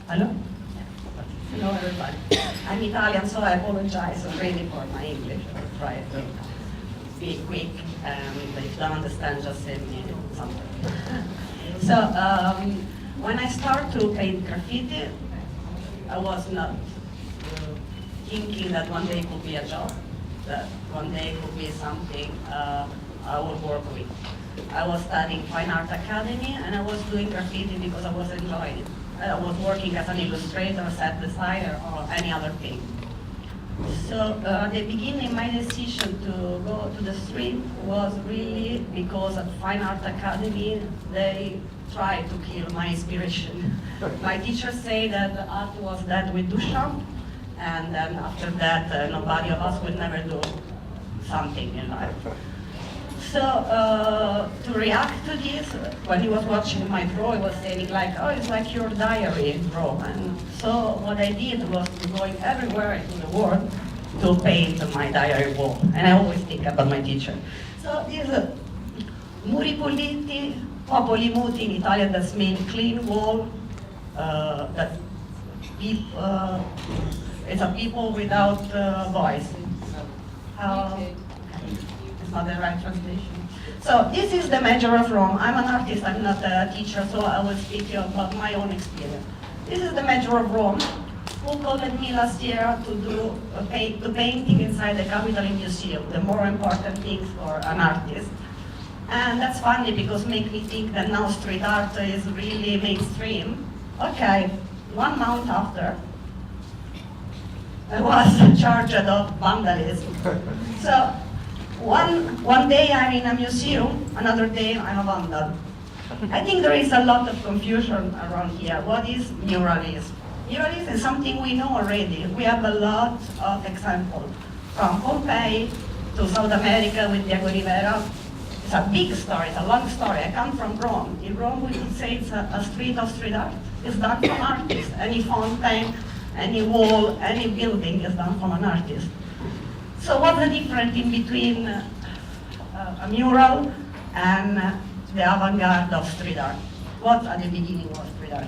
Hello? Hello, everybody. I'm Italian, so I apologize already for my English. I'll try to be quick, and if you don't understand, just send me something. So, when I started to paint graffiti, I was not thinking that one day could be a job, that one day could be something I would work with. I was studying Fine Art Academy, and I was doing graffiti because I was enjoying it. I was working as an illustrator, set designer, or any other thing. So the beginning, my decision to go to the street was really because at Fine Art Academy, they tried to kill my inspiration. My teachers say that art was dead with Duchamp, and then after that, nobody of us would never do something in life. So to react to this, when he was watching my draw, he was saying like, oh, it's like your diary draw. And so what I did was going everywhere in the world to paint my diary wall. And I always think about my teacher. So this muri puliti, popoli muti in Italian, that means clean wall, that it's a people without voice. Not the right translation. So this is the measure of Rome. I'm an artist, I'm not a teacher, so I will speak about my own experience. This is the measure of Rome. Who called me last year to do a painting inside the Capitoline Museum, the more important things for an artist. And that's funny because make me think that now street art is really mainstream. Okay, 1 month after, I was charged of vandalism. So, one day I'm in a museum, another day I'm a vandal. I think there is a lot of confusion around here. What is muralism? Muralism is something we know already. We have a lot of examples. From Pompeii to South America with Diego Rivera. It's a big story, it's a long story. I come from Rome. In Rome we could say it's a street of street art. It's done from artists. Any fountain, any wall, any building is done from an artist. So what's the difference in between a mural and the avant-garde of street art? What at the beginning was street art?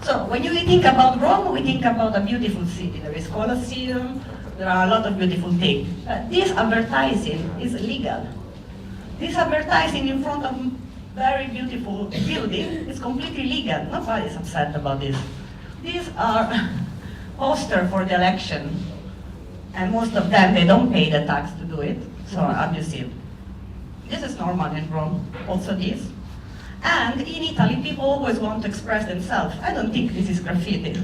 So when you think about Rome, we think about a beautiful city. There is Colosseum, there are a lot of beautiful things. This advertising is illegal. This advertising in front of very beautiful building is completely legal. Nobody is upset about this. These are posters for the election. And most of them, they don't pay the tax to do it, so abusive. This is normal in Rome, also this. And in Italy, people always want to express themselves. I don't think this is graffiti.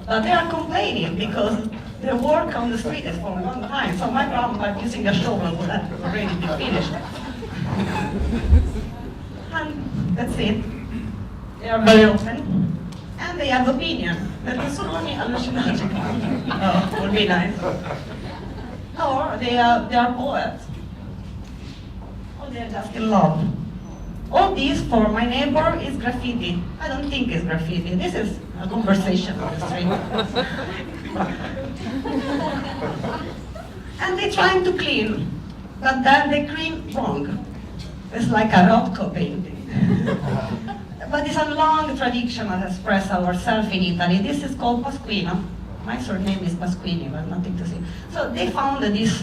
But they are complaining because the work on the street is for a long time. So my problem by using a shovel would have already be finished. And that's it. They are very open. And they have opinion. Rizzoli allucinati. Oh, would be nice. Or they are poets. Or they are just in love. All this for my neighbor is graffiti. I don't think it's graffiti. This is a conversation on the street. And they're trying to clean, but then they clean wrong. It's like a Rothko painting. But it's a long tradition of express ourselves in Italy. This is called Pasquini. My surname is Pasquini, but nothing to say. So they found this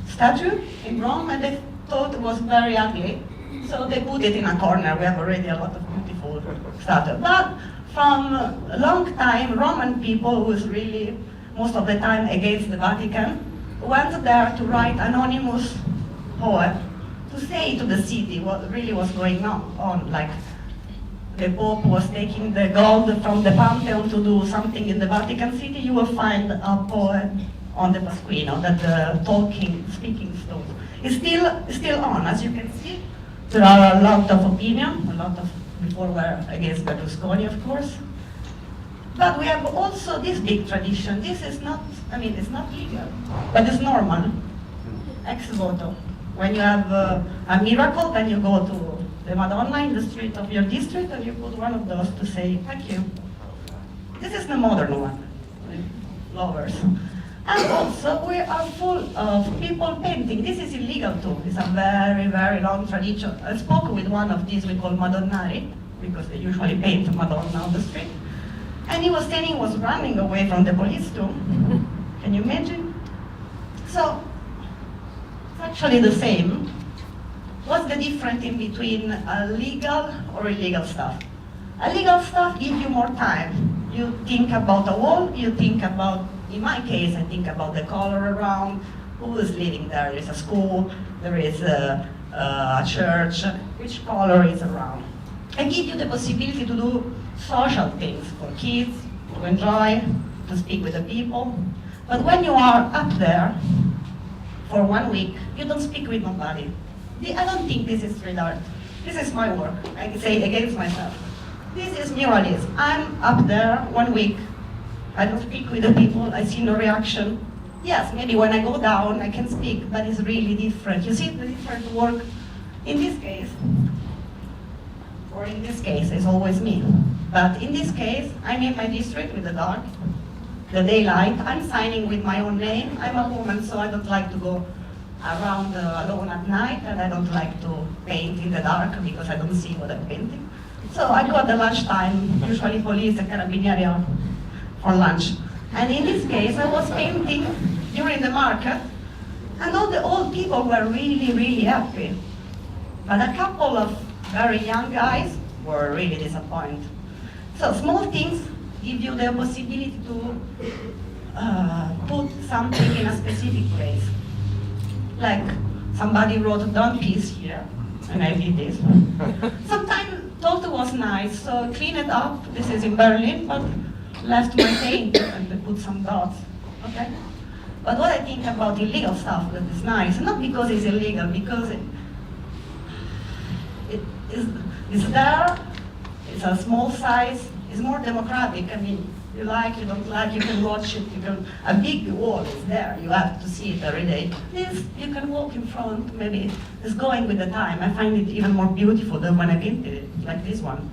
statue in Rome, and they thought it was very ugly. So they put it in a corner. We have already a lot of beautiful statues. But from a long time, Roman people, who was really most of the time against the Vatican, went there to write anonymous poem to say to the city what really was going on, like the Pope was taking the gold from the Pantheon to do something in the Vatican City. You will find a poem on the Pasquino, that the speaking stone. It's still on, as you can see. There are a lot of opinion, a lot of, before were against Berlusconi, of course. But we have also this big tradition. This is not, it's not legal, but it's normal. Ex voto. When you have a miracle, then you go to the Madonna in the street of your district and you put one of those to say, thank you. This is the modern one, lovers. And also, we are full of people painting. This is illegal too. It's a very, very long tradition. I spoke with one of these we call Madonnari, because they usually paint Madonna on the street. And he was running away from the police too. Can you imagine? So, it's actually the same. What's the difference in between legal or illegal stuff? Illegal stuff gives you more time. You think about a wall, you think about, in my case, I think about the color around, who is living there. There is a school, there is a church, which color is around. I give you the possibility to do social things for kids, to enjoy, to speak with the people. But when you are up there for 1 week, you don't speak with nobody. I don't think this is street art. This is my work. I say against myself. This is muralism. I'm up there 1 week. I don't speak with the people. I see no reaction. Yes, maybe when I go down, I can speak, but it's really different. You see the different work in this case, or in this case, it's always me. But in this case, I'm in my district with the dark, the daylight. I'm signing with my own name. I'm a woman, so I don't like to go around alone at night, and I don't like to paint in the dark because I don't see what I'm painting. So I go at the lunchtime, usually police and carabinieri for lunch. And in this case, I was painting during the market, and all the old people were really, really happy. But a couple of very young guys were really disappointed. So small things give you the possibility to put something in a specific place. Like somebody wrote a done piece here, and I did this. Sometimes thought it was nice, so clean it up. This is in Berlin, but left my paint and put some dots. Okay? But what I think about illegal stuff that is nice, not because it's illegal, because it's there, it's a small size, it's more democratic. I mean, you like, you don't like, you can watch it, a big wall is there, you have to see it every day. This, you can walk in front, maybe it's going with the time. I find it even more beautiful than when I painted it, like this one.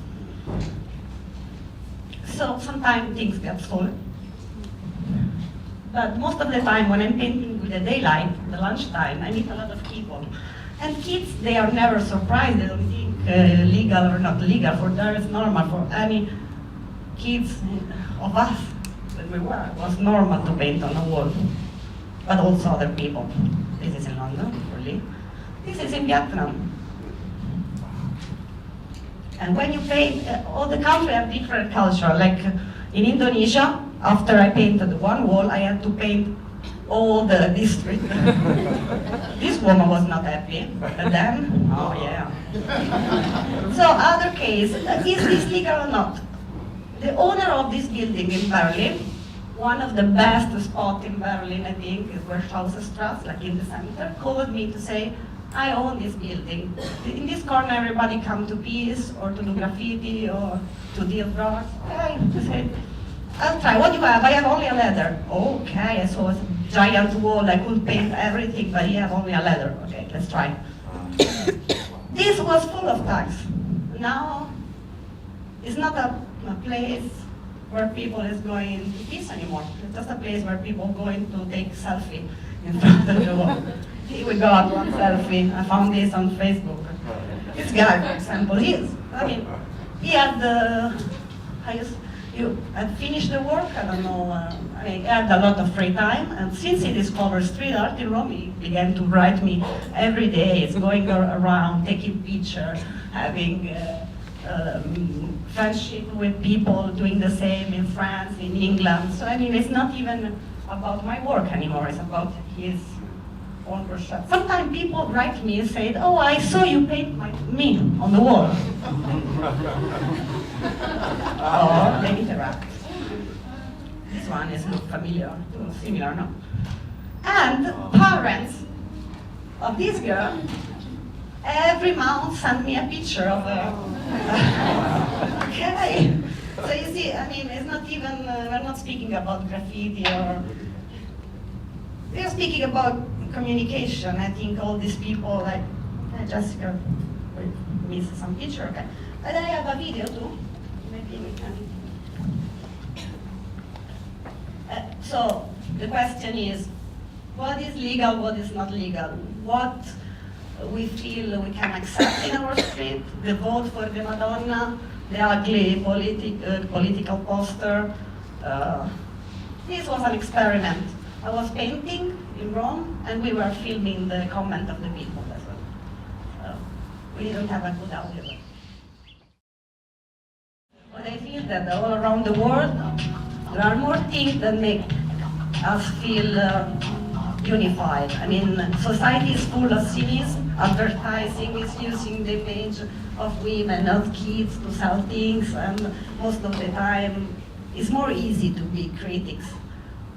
So sometimes things get stolen. But most of the time when I'm painting with the daylight, the lunchtime, I meet a lot of people. And kids, they are never surprised, they don't think legal or not legal, for them it's normal. For any kids of us that we were, it was normal to paint on a wall. But also other people. This is in London, really. This is in Vietnam. And when you paint, all the countries have different culture. Like in Indonesia, after I painted one wall, I had to paint all the district. This woman was not happy. And then, oh yeah. So other case, is this legal or not? The owner of this building in Berlin, one of the best spots in Berlin, I think, is Werschausenstrasse, like in the center, called me to say, I own this building. In this corner, everybody come to peace, or to do graffiti, or to deal drugs. Okay, I said, I'll try. What do you have? I have only a ladder. Okay, I saw a giant wall. I could paint everything, but you have only a ladder. Okay, let's try. This was full of tags. Now, it's not a place where people is going to peace anymore. It's just a place where people going to take selfie in front of the wall. Here we got one selfie. I found this on Facebook. This guy, for example, he had you had finished the work, I don't know, he had a lot of free time, and since he discovered street art in Rome, he began to write me every day. It's going around, taking pictures, having friendship with people doing the same in France, in England. So it's not even about my work anymore, it's about his own workshop. Sometimes people write me and say, oh, I saw you paint me on the wall. Or they interact. This one is look familiar, similar, no? And parents of this girl every month send me a picture of okay. So you see, it's not even, we're not speaking about graffiti or, we're speaking about communication. I think all these people, like, Jessica missed some picture, okay? But I have a video too. Maybe we can. So the question is, what is legal, what is not legal? What we feel we can accept in our street, the vote for the Madonna, the ugly political poster. This was an experiment. I was painting in Rome, and we were filming the comment of the people as well. We didn't have a good audio. But I feel that all around the world, there are more things that make us feel unified. I mean, society is full of cynicism. Advertising is using the image of women, of kids to sell things, and most of the time it's more easy to be critics.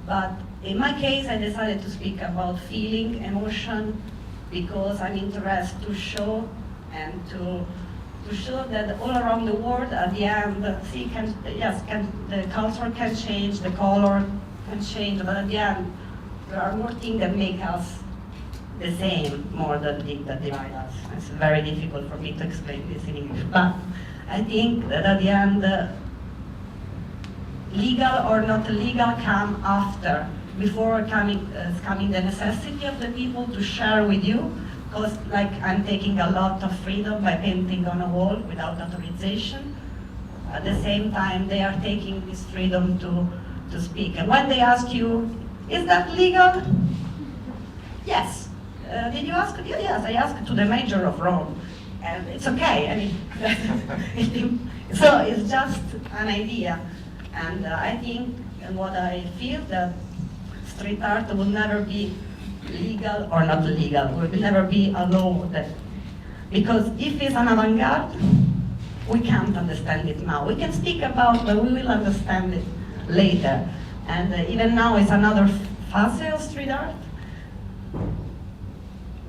But in my case, I decided to speak about feeling, emotion, because I'm interested to show and to show that all around the world, at the end, the culture can change, the color can change, but at the end, there are more things that make us the same, more than things that divide us. It's very difficult for me to explain this in English, but I think that at the end, legal or not legal come after, before coming the necessity of the people to share with you, because like I'm taking a lot of freedom by painting on a wall without authorization. At the same time, they are taking this freedom to speak. And when they ask you, is that legal? Yes. Did you ask? Yes, I asked to the mayor of Rome. And it's okay, I mean, so it's just an idea. And I think, and what I feel, that street art will never be legal or not legal, will never be a law that, because if it's an avant-garde, we can't understand it now. We can speak about, but we will understand it later. And even now it's another phase of street art.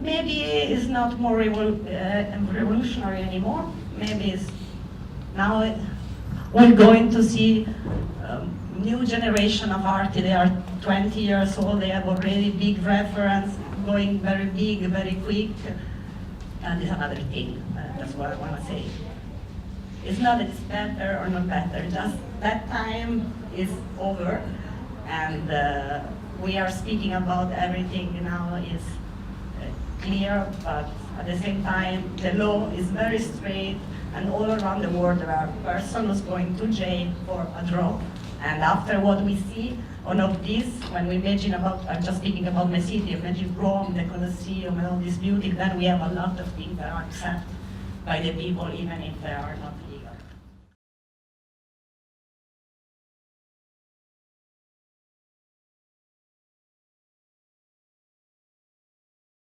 Maybe it's not more revolutionary anymore. Maybe it's now we're going to see new generation of art. They are 20 years old, they have already big reference, going very big, very quick. And it's another thing, that's what I want to say. It's not that it's better or not better, just that time is over, and we are speaking about everything now is clear, but at the same time, the law is very straight, and all around the world there are persons going to jail for a draw. And after what we see on all this, when we imagine about, I'm just speaking about my city, imagine Rome, the Colosseum, and all this beauty, then we have a lot of things that are accepted by the people, even if they are not